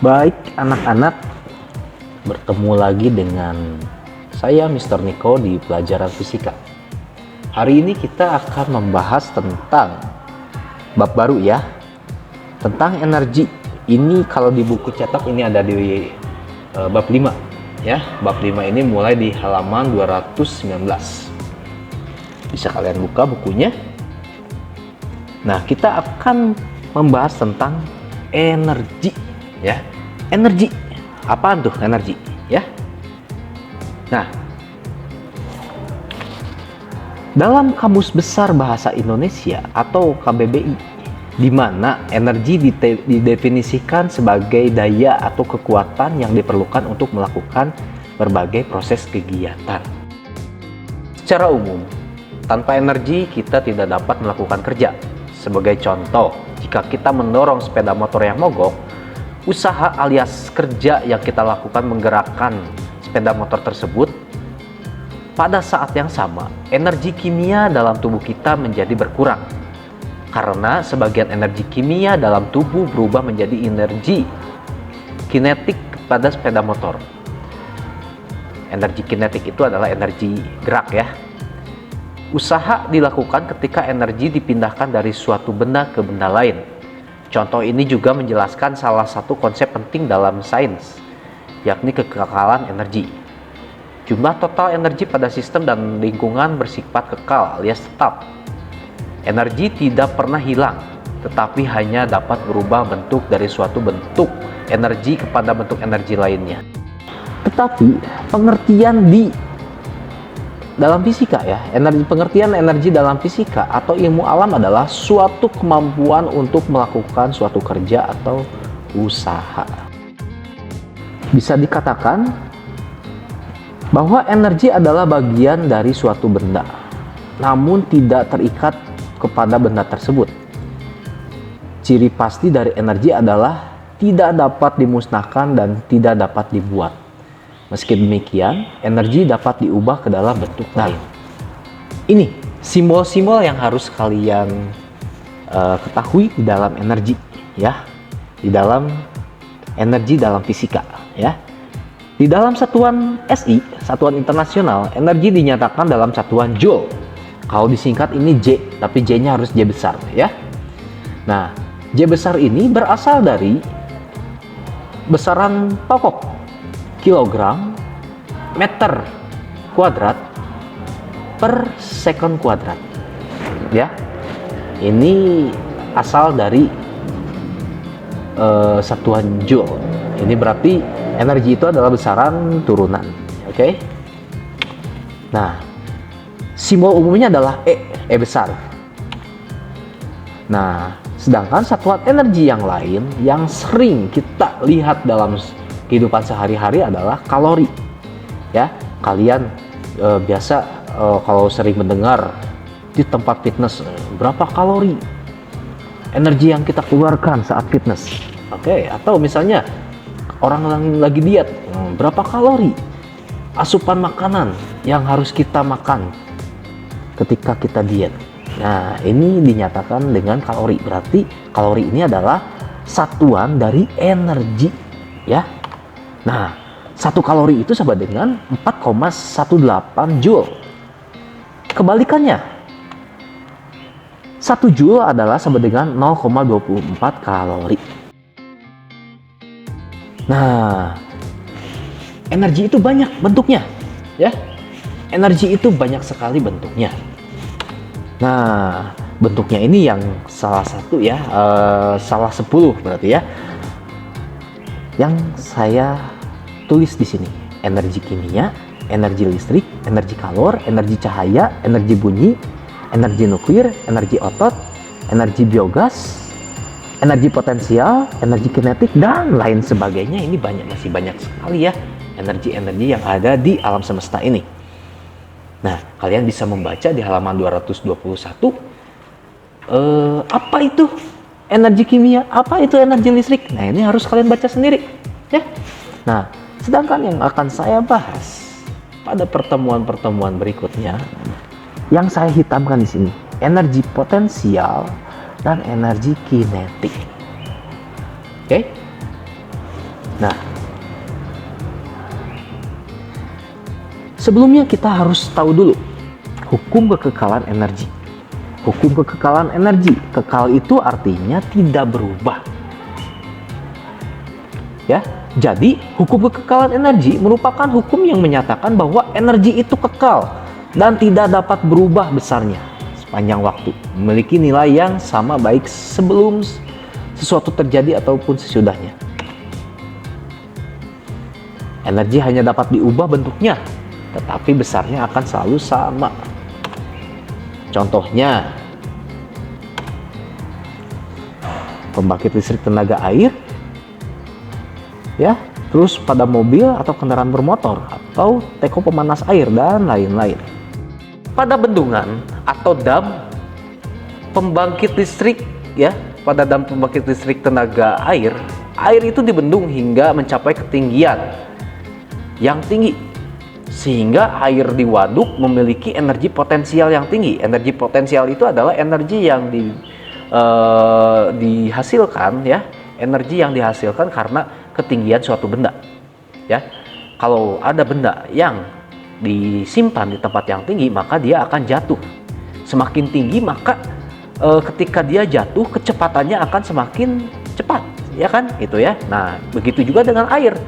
Baik anak-anak, bertemu lagi dengan saya Mr. Niko di pelajaran fisika. Hari ini kita akan membahas tentang bab baru ya, tentang energi. Ini kalau di buku cetak ini ada di bab 5 ya. Bab 5 ini mulai di halaman 219. Bisa kalian buka bukunya. Nah, kita akan membahas tentang energi ya. Energi. Apaan tuh energi ya? Nah, dalam Kamus Besar Bahasa Indonesia atau KBBI, di mana energi didefinisikan sebagai daya atau kekuatan yang diperlukan untuk melakukan berbagai proses kegiatan. Secara umum, tanpa energi kita tidak dapat melakukan kerja. Sebagai contoh, jika kita mendorong sepeda motor yang mogok, usaha alias kerja yang kita lakukan menggerakkan sepeda motor tersebut, pada saat yang sama, energi kimia dalam tubuh kita menjadi berkurang. Karena sebagian energi kimia dalam tubuh berubah menjadi energi kinetik pada sepeda motor. Energi kinetik itu adalah energi gerak ya. Usaha dilakukan ketika energi dipindahkan dari suatu benda ke benda lain. Contoh ini juga menjelaskan salah satu konsep penting dalam sains, yakni kekekalan energi. Jumlah total energi pada sistem dan lingkungan bersifat kekal alias tetap. Energi tidak pernah hilang, tetapi hanya dapat berubah bentuk dari suatu bentuk energi kepada bentuk energi lainnya. Tetapi pengertian dalam fisika ya, pengertian energi dalam fisika atau ilmu alam adalah suatu kemampuan untuk melakukan suatu kerja atau usaha. Bisa dikatakan bahwa energi adalah bagian dari suatu benda, namun tidak terikat kepada benda tersebut. Ciri pasti dari energi adalah tidak dapat dimusnahkan dan tidak dapat dibuat. Meski demikian, energi dapat diubah ke dalam bentuk lain. Ini simbol-simbol yang harus kalian ketahui di dalam energi, ya, di dalam energi dalam fisika, ya. Di dalam satuan SI, satuan internasional, energi dinyatakan dalam satuan joule. Kalau disingkat ini J, tapi J-nya harus J besar, ya. Nah, J besar ini berasal dari besaran pokok. Kilogram meter kuadrat per sekon kuadrat ya. Ini asal dari satuan joule. Ini berarti energi itu adalah besaran turunan. Oke. Nah, simbol umumnya adalah E besar. Nah, sedangkan satuan energi yang lain yang sering kita lihat dalam kehidupan sehari-hari adalah kalori ya. Kalian biasa kalau sering mendengar di tempat fitness, berapa kalori energi yang kita keluarkan saat fitness. Oke. Atau misalnya orang yang lagi diet, berapa kalori asupan makanan yang harus kita makan ketika kita diet. Nah, ini dinyatakan dengan kalori. Berarti kalori ini adalah satuan dari energi ya. Nah, 1 kalori itu sama dengan 4,18 joule. Kebalikannya, 1 joule adalah sama dengan 0,24 kalori. Nah, energi itu banyak bentuknya, ya. Energi itu banyak sekali bentuknya. Nah, bentuknya ini yang salah satu ya, salah 10 berarti ya. Yang saya tulis di sini, energi kimia, energi listrik, energi kalor, energi cahaya, energi bunyi, energi nuklir, energi otot, energi biogas, energi potensial, energi kinetik, dan lain sebagainya. Ini masih banyak sekali ya energi-energi yang ada di alam semesta ini. Nah, kalian bisa membaca di halaman 221 apa itu energi kimia, apa itu energi listrik. Nah, ini harus kalian baca sendiri ya. Nah, sedangkan yang akan saya bahas pada pertemuan-pertemuan berikutnya, yang saya hitamkan di sini, energi potensial dan energi kinetik. Oke? Nah, sebelumnya kita harus tahu dulu hukum kekekalan energi. Hukum kekekalan energi, kekal itu artinya tidak berubah. Ya, jadi hukum kekekalan energi merupakan hukum yang menyatakan bahwa energi itu kekal dan tidak dapat berubah besarnya sepanjang waktu, memiliki nilai yang sama baik sebelum sesuatu terjadi ataupun sesudahnya. Energi hanya dapat diubah bentuknya, tetapi besarnya akan selalu sama. Contohnya, pembangkit listrik tenaga air, ya, terus pada mobil atau kendaraan bermotor, atau teko pemanas air, dan lain-lain. Pada bendungan atau dam pembangkit listrik, ya, pada dam pembangkit listrik tenaga air, air itu dibendung hingga mencapai ketinggian yang tinggi, sehingga air di waduk memiliki energi potensial yang tinggi. Energi potensial itu adalah energi yang dihasilkan, ya, energi yang dihasilkan karena ketinggian suatu benda, ya. Kalau ada benda yang disimpan di tempat yang tinggi, maka dia akan jatuh. Semakin tinggi, maka ketika dia jatuh, kecepatannya akan semakin cepat, ya kan, itu ya. Nah, begitu juga dengan air.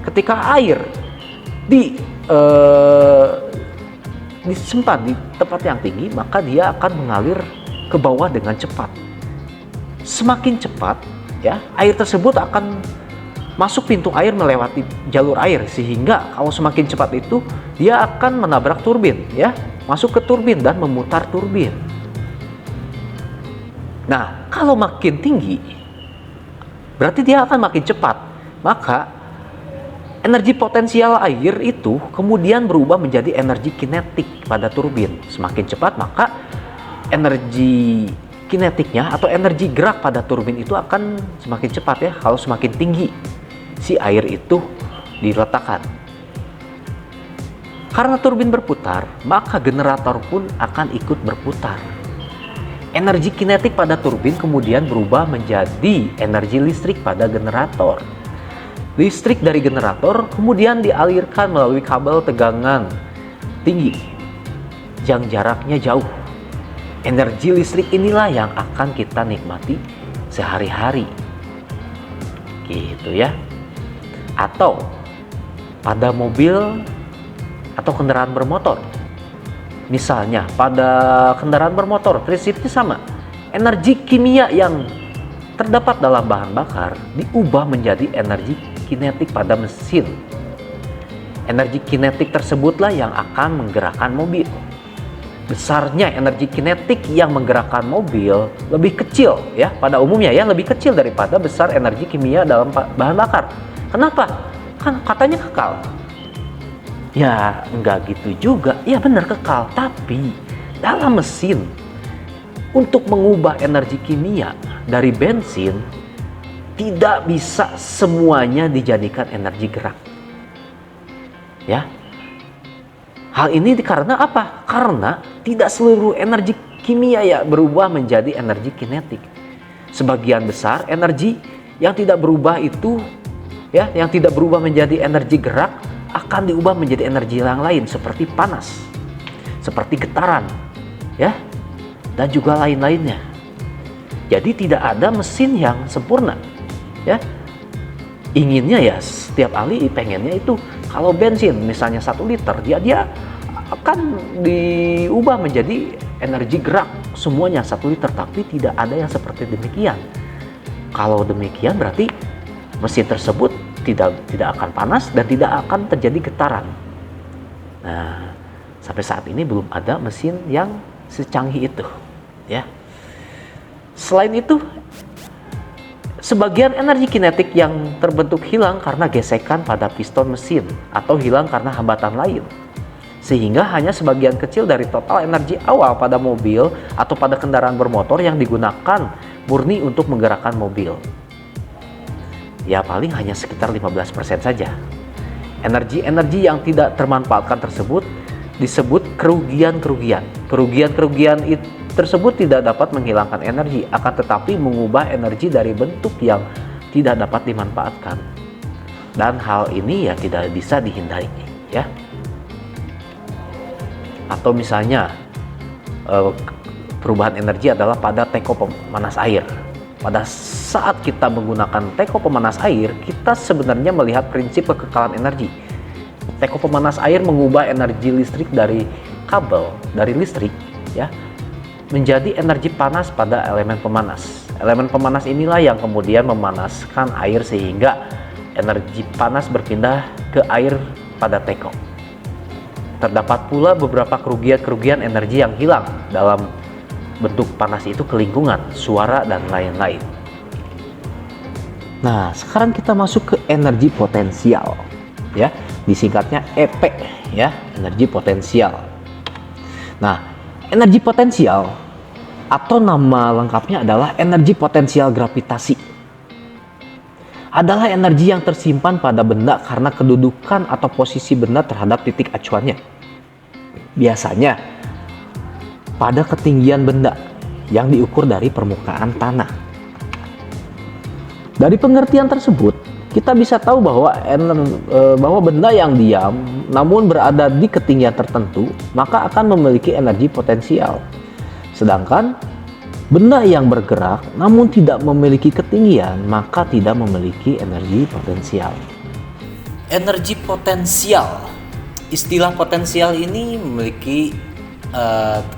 Ketika air disimpan di tempat yang tinggi, maka dia akan mengalir ke bawah dengan cepat. Semakin cepat, ya, air tersebut akan masuk pintu air melewati jalur air, sehingga kalau semakin cepat itu dia akan menabrak turbin, ya, masuk ke turbin dan memutar turbin. Nah, kalau makin tinggi berarti dia akan makin cepat, maka energi potensial air itu kemudian berubah menjadi energi kinetik pada turbin. Semakin cepat, maka energi kinetiknya atau energi gerak pada turbin itu akan semakin cepat, ya, kalau semakin tinggi si air itu diletakkan. Karena turbin berputar, maka generator pun akan ikut berputar. Energi kinetik pada turbin kemudian berubah menjadi energi listrik pada generator. Listrik dari generator kemudian dialirkan melalui kabel tegangan tinggi yang jaraknya jauh. Energi listrik inilah yang akan kita nikmati sehari-hari, gitu ya. Atau pada mobil atau kendaraan bermotor, misalnya pada kendaraan bermotor prinsipnya sama. Energi kimia yang terdapat dalam bahan bakar diubah menjadi energi kinetik pada mesin. Energi kinetik tersebutlah yang akan menggerakkan mobil. Besarnya energi kinetik yang menggerakkan mobil lebih kecil, ya, pada umumnya, ya, lebih kecil daripada besar energi kimia dalam bahan bakar. Kenapa? Kan katanya kekal. Ya, enggak gitu juga. Ya, benar kekal, tapi dalam mesin untuk mengubah energi kimia dari bensin tidak bisa semuanya dijadikan energi gerak, ya. Hal ini karena apa? Karena tidak seluruh energi kimia, ya, berubah menjadi energi kinetik. Sebagian besar energi yang tidak berubah itu, ya, yang tidak berubah menjadi energi gerak akan diubah menjadi energi yang lain, seperti panas, seperti getaran, ya, dan juga lain-lainnya. Jadi tidak ada mesin yang sempurna, ya. Inginnya, ya, setiap ahli pengennya itu kalau bensin misalnya 1 liter, dia akan diubah menjadi energi gerak semuanya 1 liter, tapi tidak ada yang seperti demikian. Kalau demikian berarti mesin tersebut tidak akan panas dan tidak akan terjadi getaran. Nah, sampai saat ini belum ada mesin yang secanggih itu, ya. Selain itu, sebagian energi kinetik yang terbentuk hilang karena gesekan pada piston mesin atau hilang karena hambatan lain, sehingga hanya sebagian kecil dari total energi awal pada mobil atau pada kendaraan bermotor yang digunakan murni untuk menggerakkan mobil. Ya, paling hanya sekitar 15% saja. Energi-energi yang tidak termanfaatkan tersebut disebut kerugian-kerugian. Kerugian-kerugian tersebut tidak dapat menghilangkan energi, akan tetapi mengubah energi dari bentuk yang tidak dapat dimanfaatkan. dan hal ini ya tidak bisa dihindari ya. Atau misalnya perubahan energi adalah pada teko pemanas air. Pada saat kita menggunakan teko pemanas air, kita sebenarnya melihat prinsip kekekalan energi. Teko pemanas air mengubah energi listrik dari kabel, dari listrik ya, menjadi energi panas pada elemen pemanas. Elemen pemanas inilah yang kemudian memanaskan air sehingga energi panas berpindah ke air pada teko. Terdapat pula beberapa kerugian energi yang hilang dalam bentuk panas itu ke lingkungan, suara, dan lain-lain. Nah, sekarang kita masuk ke energi potensial ya, disingkatnya EP ya, energi potensial. Nah, energi potensial atau nama lengkapnya adalah energi potensial gravitasi. Adalah energi yang tersimpan pada benda karena kedudukan atau posisi benda terhadap titik acuannya. Biasanya pada ketinggian benda yang diukur dari permukaan tanah. Dari pengertian tersebut, kita bisa tahu bahwa benda yang diam namun berada di ketinggian tertentu maka akan memiliki energi potensial. Sedangkan benda yang bergerak namun tidak memiliki ketinggian maka tidak memiliki energi potensial. Energi potensial. Istilah potensial ini memiliki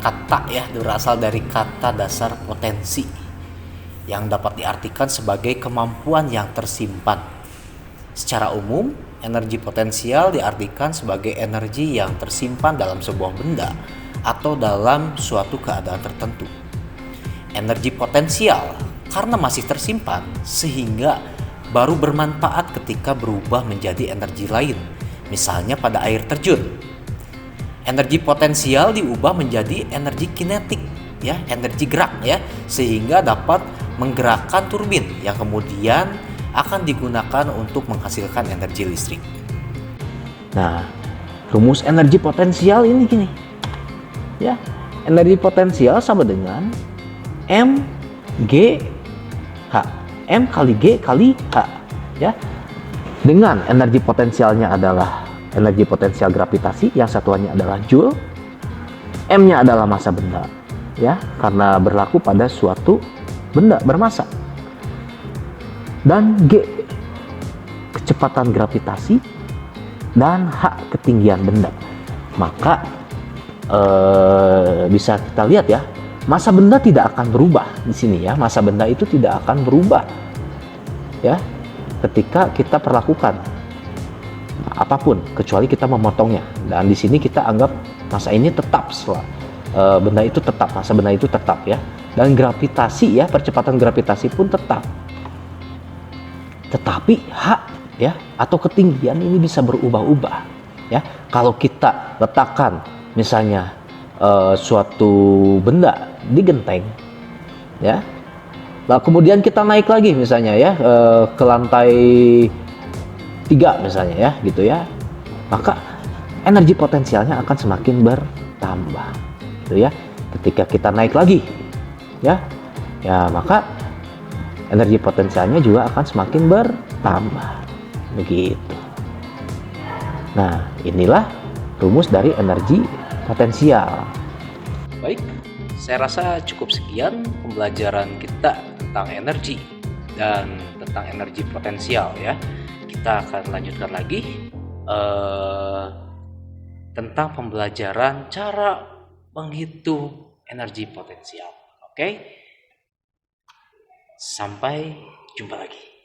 kata ya, berasal dari kata dasar potensi yang dapat diartikan sebagai kemampuan yang tersimpan. Secara umum, energi potensial diartikan sebagai energi yang tersimpan dalam sebuah benda atau dalam suatu keadaan tertentu. Energi potensial karena masih tersimpan sehingga baru bermanfaat ketika berubah menjadi energi lain, misalnya pada air terjun. Energi potensial diubah menjadi energi kinetik ya, energi gerak ya, sehingga dapat menggerakkan turbin yang kemudian akan digunakan untuk menghasilkan energi listrik. Nah, rumus energi potensial ini gini. Ya, energi potensial sama dengan M G H. M kali G kali H ya. Dengan energi potensialnya adalah energi potensial gravitasi yang satuannya adalah Joule, M-nya adalah massa benda, ya, karena berlaku pada suatu benda bermassa, dan G kecepatan gravitasi dan H ketinggian benda. Maka bisa kita lihat ya, massa benda tidak akan berubah di sini ya, massa benda itu tidak akan berubah ya ketika kita perlakukan apapun kecuali kita memotongnya, dan di sini kita anggap massa ini tetap benda itu tetap, massa benda itu tetap ya, dan gravitasi ya, percepatan gravitasi pun tetap. Tetapi H ya atau ketinggian ini bisa berubah-ubah ya. Kalau kita letakkan misalnya suatu benda di genteng ya, nah kemudian kita naik lagi misalnya ya ke lantai 3 misalnya ya gitu ya, maka energi potensialnya akan semakin bertambah gitu ya. Ketika kita naik lagi ya maka energi potensialnya juga akan semakin bertambah begitu. Nah, inilah rumus dari energi potensial. Baik, saya rasa cukup sekian pembelajaran kita tentang energi dan tentang energi potensial ya. Kita akan lanjutkan lagi tentang pembelajaran cara menghitung energi potensial. Oke? Sampai jumpa lagi.